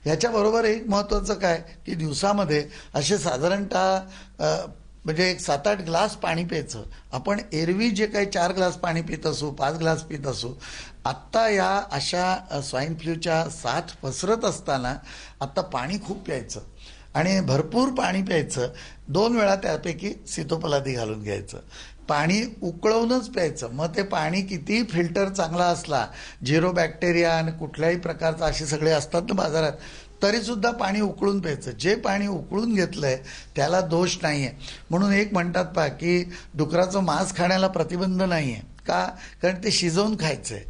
ह्याच्याबरोबर एक महत्त्वाचं काय की दिवसामध्ये असे साधारणतः म्हणजे एक 7-8 ग्लास पाणी प्यायचं. आपण एरवी जे काही 4 ग्लास पाणी पित असू, 5 ग्लास पित असू, आत्ता या अशा स्वाईन फ्लूच्या साथ पसरत असताना आत्ता पाणी खूप प्यायचं आणि भरपूर पाणी प्यायचं. 2 वेळा त्यापैकी सीतोपलादी घालून घ्यायचं. पाणी उकळवूनच प्यायचं. मग ते पाणी कितीही फिल्टर चांगला असला, झिरो बॅक्टेरिया आणि कुठल्याही प्रकारचं असे सगळे असतात ना बाजारात, तरी सुद्धा पाणी उकळून प्यायचं. जे पाणी उकळून घेतलंय त्याला दोष नाहीये. म्हणून एक म्हणतात पहा की डुकराचं मांस खाण्याला प्रतिबंध नाहीये. का? कारण ते शिजवून खायचंय.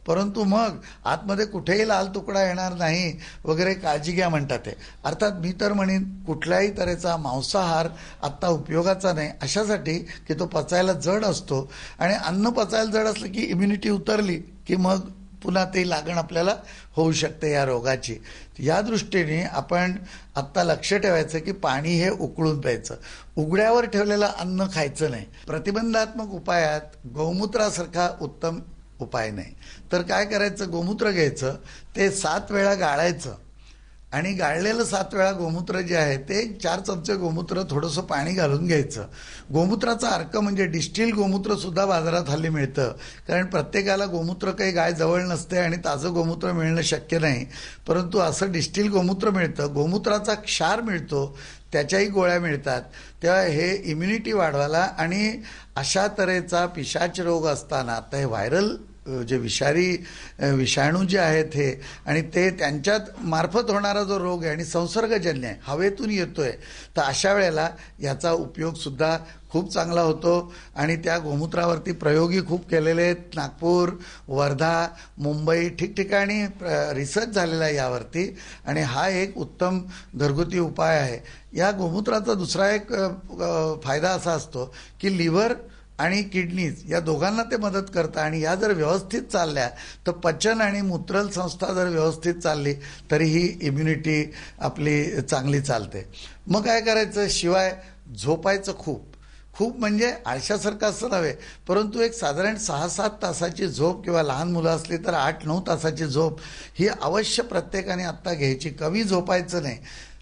परंतु मग आतमध्ये कुठेही लाल तुकडा येणार नाही वगैरे काळजी घ्या म्हणतात ते. अर्थात मी तर म्हणेन कुठल्याही तऱ्हेचा मांसाहार आत्ता उपयोगाचा नाही, अशासाठी की तो पचायला जड असतो आणि अन्न पचायला जड असलं की इम्युनिटी उतरली की मग पुन्हा ती लागण आपल्याला होऊ शकते या रोगाची. या दृष्टीने आपण आत्ता लक्ष ठेवायचं की पाणी हे उकळून प्यायचं. उघड्यावर ठेवलेलं अन्न खायचं नाही. प्रतिबंधात्मक उपायात गोमूत्रासारखा उत्तम उपाय नाही. तर काय करायचं, गोमूत्र घ्यायचं, ते 7 वेळा गाळायचं आणि गाळलेलं 7 वेळा गोमूत्र जे आहे ते 4 चमचे गोमूत्र थोडंसं पाणी घालून घ्यायचं. गोमूत्राचा अर्क म्हणजे डिस्टिल गोमूत्र सुद्धा बाजारात हल्ली मिळतं. कारण प्रत्येकाला गोमूत्र काही गाय जवळ नसते आणि ताजं गोमूत्र मिळणं शक्य नाही. परंतु असं डिस्टिल गोमूत्र मिळतं. गोमूत्राचा क्षार मिळतो, त्याच्याही गोळ्या मिळतात. तेव्हा हे इम्युनिटी वाढवायला आणि अशा तऱ्हेचा पिशाच रोग असताना आता हे व्हायरल जे विषाणू जे आहेत हे आणि ते त्यांच्यात मार्फत होणारा जो रोग आहे आणि संसर्गजन्य आहे, हवेतून येतोय, तर अशा वेळेला याचा उपयोग सुद्धा खूप चांगला होतो. आणि त्या गोमूत्रावरती प्रयोगही खूप केलेले आहेत. नागपूर, वर्धा, मुंबई ठिकठिकाणी रिसर्च झालेला आहे यावरती आणि हा एक उत्तम घरगुती उपाय आहे. या गोमूत्राचा दुसरा एक फायदा असा असतो की लिव्हर आणि किडनीज या दोघांना ते मदत करतं आणि या जर व्यवस्थित चालल्या तर पचन आणि मूत्रल संस्था जर व्यवस्थित चालली तरी ही इम्युनिटी आपली चांगली चालते. मग काय करायचं, शिवाय झोपायचं खूप म्हणजे आळशासारखं असं नव्हे, परंतु एक साधारण 6-7 तासाची झोप किंवा लहान मुलं असली तर 8-9 तासाची झोप ही अवश्य प्रत्येकाने आत्ता घ्यायची. कमी झोपायचं नाही.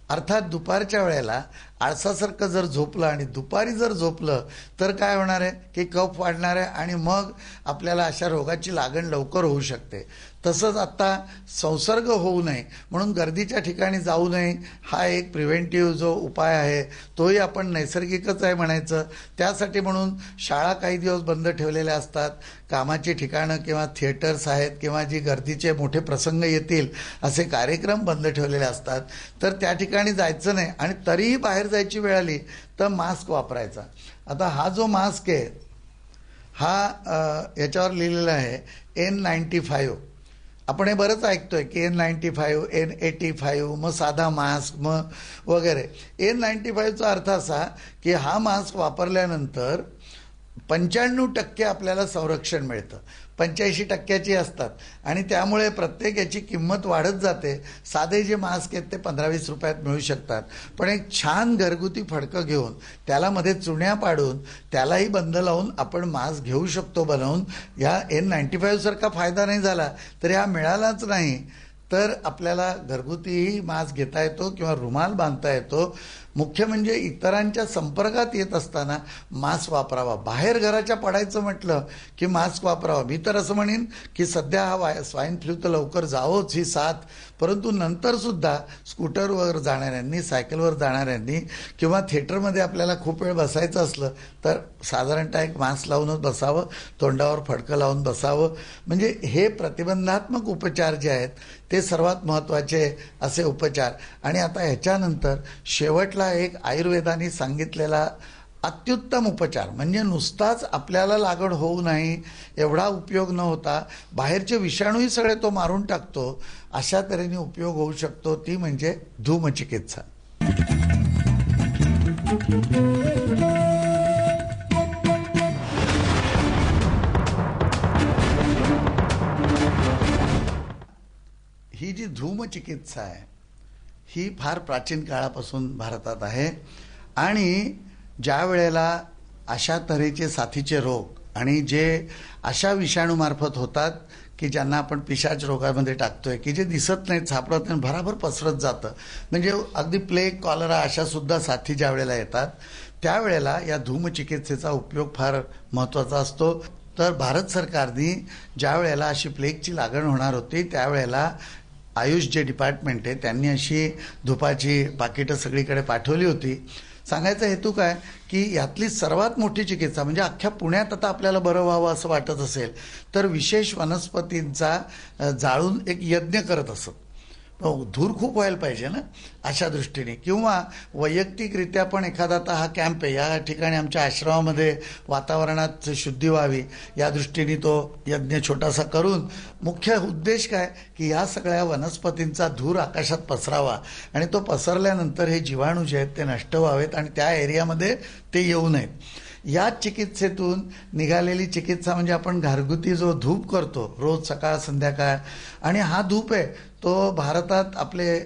अर्थात दुपारच्या वेळेला आळसासारखं जर झोपलं आणि दुपारी जर झोपलं तर काय होणार आहे की कफ वाढणार आहे आणि मग आपल्याला अशा रोगाची लागण लवकर होऊ शकते. तसंच आत्ता संसर्ग होऊ नये म्हणून गर्दीच्या ठिकाणी जाऊ नये हा एक प्रिव्हेंटिव्ह जो उपाय आहे तोही आपण नैसर्गिकच आहे म्हणायचं. त्यासाठी म्हणून शाळा काही दिवस बंद ठेवलेल्या असतात, कामाची ठिकाणं किंवा थिएटर्स आहेत किंवा जी गर्दीचे मोठे प्रसंग येतील असे कार्यक्रम बंद ठेवलेले असतात, तर त्या ठिकाणी जायचं नाही. आणि तरीही बाहेर जायची वेळ आली तर मास्क वापरायचा. आता हा जो मास्क आहे हा याच्यावर लिहिलेला आहे N95. आपण हे बरंच ऐकतोय की N95, N85, मग साधा मास्क मग वगैरे. N95चा अर्थ असा की हा मास्क वापरल्यानंतर 95% आपल्याला संरक्षण मिळतं. 85% असतात आणि त्यामुळे प्रत्येक याची किंमत वाढत जाते. साधे जे मास्क आहेत ते 15-20 रुपयात मिळू शकतात, पण एक छान घरगुती फडकं घेऊन त्याला मध्ये चुण्या पाडून त्यालाही बंद लावून आपण मास्क घेऊ शकतो बनवून. या N95 सारखा फायदा नाही झाला तरी हा मिळालाच नाही तर आपल्याला घरगुतीही मास्क घेता येतो किंवा रुमाल बांधता येतो. मुख्य म्हणजे इतरांच्या संपर्कात येत असताना मास्क वापरावा. बाहेर घराच्या पडायचं म्हटलं की मास्क वापरावा. मी तर असं म्हणेन की सध्या हा स्वाईन फ्लू तर लवकर जावोच ही साथ, परंतु नंतर सुद्धा स्कूटरवर जाणाऱ्यांनी, सायकलवर जाणाऱ्यांनी किंवा थिएटरमध्ये आपल्याला खूप वेळ बसायचं असलं तर साधारणतः एक मास्क लावूनच बसावं, तोंडावर फडकं लावून बसावं. म्हणजे हे प्रतिबंधात्मक उपचार जे आहेत ते सर्वात महत्त्वाचे असे उपचार. आणि आता ह्याच्यानंतर शेवटला एक आयुर्वेदाने सांगितलेला अत्युत्तम उपचार म्हणजे नुसताच आपल्याला लागण होऊ नाही एवढा उपयोग न होता बाहेरचे विषाणूही सगळे तो मारून टाकतो, अशा तऱ्हेने उपयोग होऊ शकतो. ती म्हणजे धूमचिकित्सा. ही जी धूमचिकित्सा आहे ही फार प्राचीन काळापासून भारतात आहे आणि ज्या वेळेला अशा तऱ्हेचे साथीचे रोग आणि जे अशा विषाणूमार्फत होतात की ज्यांना आपण पिशाच रोगामध्ये टाकतोय, की जे दिसत नाहीत, सापडत नाही, भराभर पसरत जातं. म्हणजे अगदी प्लेग, कॉलरा अशा सुद्धा साथी ज्या वेळेला येतात त्यावेळेला या धूमचिकित्सेचा उपयोग फार महत्त्वाचा असतो. तर भारत सरकारने ज्या वेळेला अशी प्लेगची लागण होणार होती त्यावेळेला आयुष जे डिपार्टमेंट आहे त्यांनी अशी धुपाची पाकिटं सगळीकडे पाठवली होती. सांगायचा हेतू काय की यातली सर्वात मोठी चिकित्सा म्हणजे अख्ख्या पुण्यात आता आपल्याला बरं व्हावं असं वाटत असेल तर विशेष वनस्पतींचा जाळून एक यज्ञ करत असत. धूर खूप व्हायला पाहिजे ना अशा दृष्टीने. किंवा वैयक्तिकरित्या पण एखादा आता हा कॅम्प आहे, या ठिकाणी आमच्या आश्रमामध्ये वातावरणात शुद्धी व्हावी या दृष्टीने तो यज्ञ छोटासा करून मुख्य उद्देश काय की ह्या सगळ्या वनस्पतींचा धूर आकाशात पसरावा आणि तो पसरल्यानंतर हे जीवाणू जे आहेत ते नष्ट व्हावेत आणि त्या एरियामध्ये ते येऊ नयेत. या चिकित्सेतून निघालेली चिकित्सा म्हणजे आपण घरगुती जो धूप करतो रोज सकाळ संध्याकाळ, आणि हा धूप आहे तो भारतात आपले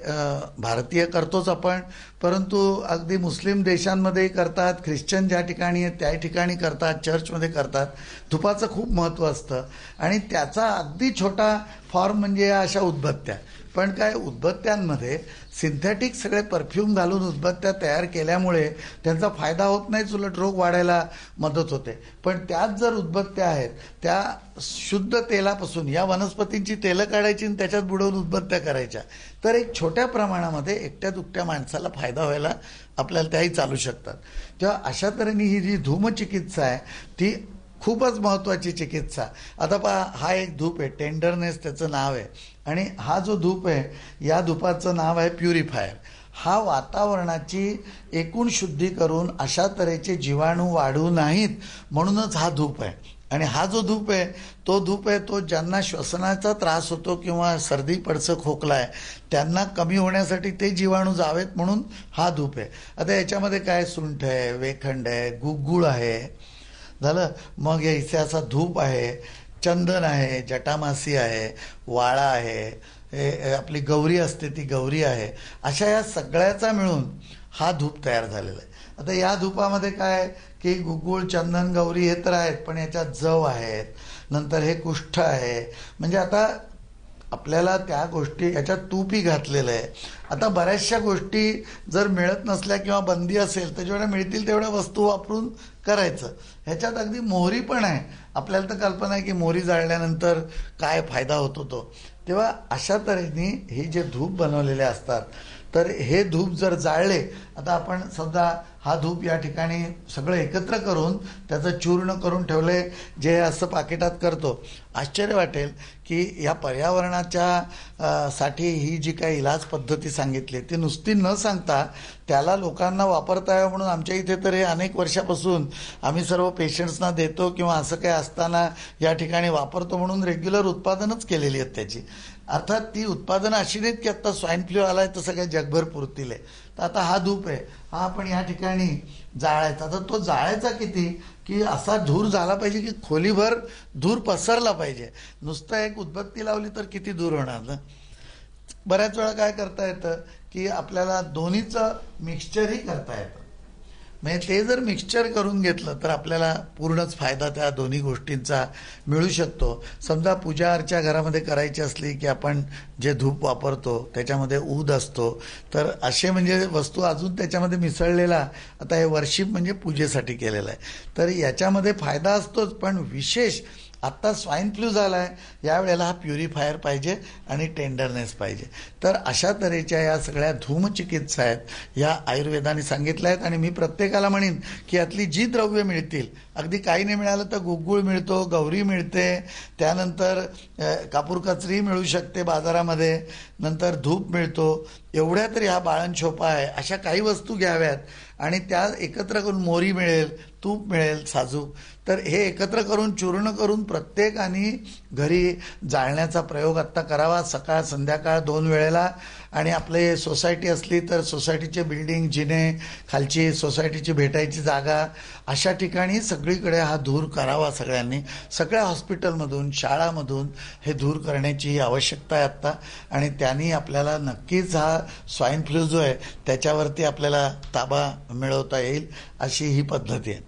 भारतीय करतोच आपण, परंतु अगदी मुस्लिम देशांमध्येही करतात, ख्रिश्चन ज्या ठिकाणी आहेत त्या ठिकाणी करतात, चर्चमध्ये करतात. धुपाचं खूप महत्त्व असतं आणि त्याचा अगदी छोटा फॉर्म म्हणजे या अशा उदबत्त्या. पण काय उदबत्त्यांमध्ये सिंथेटिक सगळे परफ्यूम घालून उदबत्त्या तयार केल्यामुळे त्यांचा फायदा होत नाही, उलट रोग वाढायला मदत होते. पण त्याच जर उदबत्त्या आहेत त्या शुद्ध तेलापासून या वनस्पतींची तेलं काढायची आणि त्याच्यात बुडवून उदबत्त्या करायच्या तर एक छोट्या प्रमाणामध्ये एकट्या दुकट्या माणसाला फायदा व्हायला आपल्याला त्याही चालू शकतात. तेव्हा अशा तऱ्हेने ही जी धूमचिकित्सा आहे ती खूपच महत्त्वाची चिकित्सा. आता पहा, हा एक धूप आहे, टेंडरनेस त्याचं नाव आहे, आणि हा जो धूप आहे या धुपाचं नाव आहे प्युरिफायर. हा वातावरणाची एकूण शुद्धी करून अशा तऱ्हेचे जीवाणू वाढू नाहीत म्हणूनच हा धूप आहे. आणि हा जो धूप आहे तो ज्यांना श्वसनाचा त्रास होतो किंवा सर्दी पडसं खोकला आहे त्यांना कमी होण्यासाठी ते जीवाणू जावेत म्हणून हा धूप आहे. आता याच्यामध्ये काय सुंठ आहे, वेखंड आहे, गुगुळ आहे, झालं, मग या इथे असा धूप आहे, चंदन आहे, जटामासी आहे, वाळा आहे, हे आपली गौरी असते ती गौरी आहे, अशा या सगळ्याचा मिळून हा धूप तयार झालेला आहे. आता या धुपामध्ये काय की गुगुळ, चंदन, गौरी हे तर आहेत, पण याच्यात जव आहेत, नंतर हे कुष्ठ आहे, म्हणजे आता आपल्याला त्या गोष्टी, याच्यात तूपही घातलेलं आहे. आता बऱ्याचशा गोष्टी जर मिळत नसल्या किंवा बंदी असेल तर जेवढ्या मिळतील तेवढ्या वस्तू वापरून करायचं. ह्याच्यात अगदी मोहरी पण आहे. आपल्याला तर कल्पना आहे की मोहरी जाळल्यानंतर काय फायदा होतो तो. तेव्हा अशा तऱ्हेने हे जे धूप बनवलेले असतात तर हे धूप जर जाळले, आता आपण समजा हा धूप या ठिकाणी सगळं एकत्र करून त्याचं चूर्ण करून ठेवले, जे असं पाकिटात करतो, आश्चर्य वाटेल की या पर्यावरणाच्या साठी ही जी काही इलाज पद्धती सांगितली ती नुसती न सांगता त्याला लोकांना वापरता यावं म्हणून आमच्या इथे तर हे अनेक वर्षापासून आम्ही सर्व पेशंट्सना देतो किंवा असं काही असताना या ठिकाणी वापरतो म्हणून रेग्युलर उत्पादनच केलेली आहेत त्याची. अर्थात ती उत्पादनं अशी नाहीत की आता स्वाईन फ्लू आलाय तर सगळ्या जगभर पुरतील आहे. तर आता हा धूप आहे, हा आपण या ठिकाणी जाळायचा. तर तो जाळायचा किती की असा धूर झाला पाहिजे की खोलीभर धूर पसरला पाहिजे. नुसतं एक उदबत्ती लावली तर किती धूर होणार ना. बऱ्याच वेळा काय करता येतं की आपल्याला दोन्हीचं मिक्सचरही करता येतं. म्हणजे ते जर मिक्सचर करून घेतलं तर आपल्याला पूर्णच फायदा त्या दोन्ही गोष्टींचा मिळू शकतो. समजा पूजा अर्चा घरामध्ये करायची असली की आपण जे धूप वापरतो त्याच्यामध्ये ऊद असतो, तर असे म्हणजे वस्तू अजून त्याच्यामध्ये मिसळलेला, आता हे वर्शिप म्हणजे पूजेसाठी केलेलं आहे, तर याच्यामध्ये फायदा असतोच. पण विशेष आत्ता स्वाईन फ्लू झाला आहे यावेळेला हा प्युरिफायर पाहिजे आणि टेंडरनेस पाहिजे. तर अशा तऱ्हेच्या या सगळ्या धूमचिकित्सा आहेत या आयुर्वेदाने सांगितल्या आहेत. आणि मी प्रत्येकाला म्हणेन की यातली जी द्रव्य मिळतील, अगदी काही नाही मिळालं तर गुगुळ मिळतो, गौरी मिळते, त्यानंतर कापूर कचरी मिळू शकते बाजारामध्ये, नंतर धूप मिळतो, एवढ्या तरी हा बाळंछोपा आहे, अशा काही वस्तू घ्याव्यात आणि त्या एकत्र करून मोहरी मिळेल, तूप मिळेल साजूक, तर हे एकत्र करून चूर्ण करून प्रत्येकाने घरी जाळण्याचा प्रयोग आत्ता करावा, सकाळ संध्याकाळ 2 वेळेला. आणि आपले सोसायटी असली तर सोसायटीचे बिल्डिंग, जिने, खालची सोसायटीची भेटायची जागा, अशा ठिकाणी सगळीकडे हा धूर करावा सगळ्यांनी. सगळ्या हॉस्पिटलमधून, शाळामधून हे धूर करण्याची आवश्यकता आहे आत्ता. आणि त्यांनी आपल्याला नक्कीच हा स्वाईन फ्लू जो आहे त्याच्यावरती आपल्याला ताबा मिळवता येईल, अशी ही पद्धती आहे.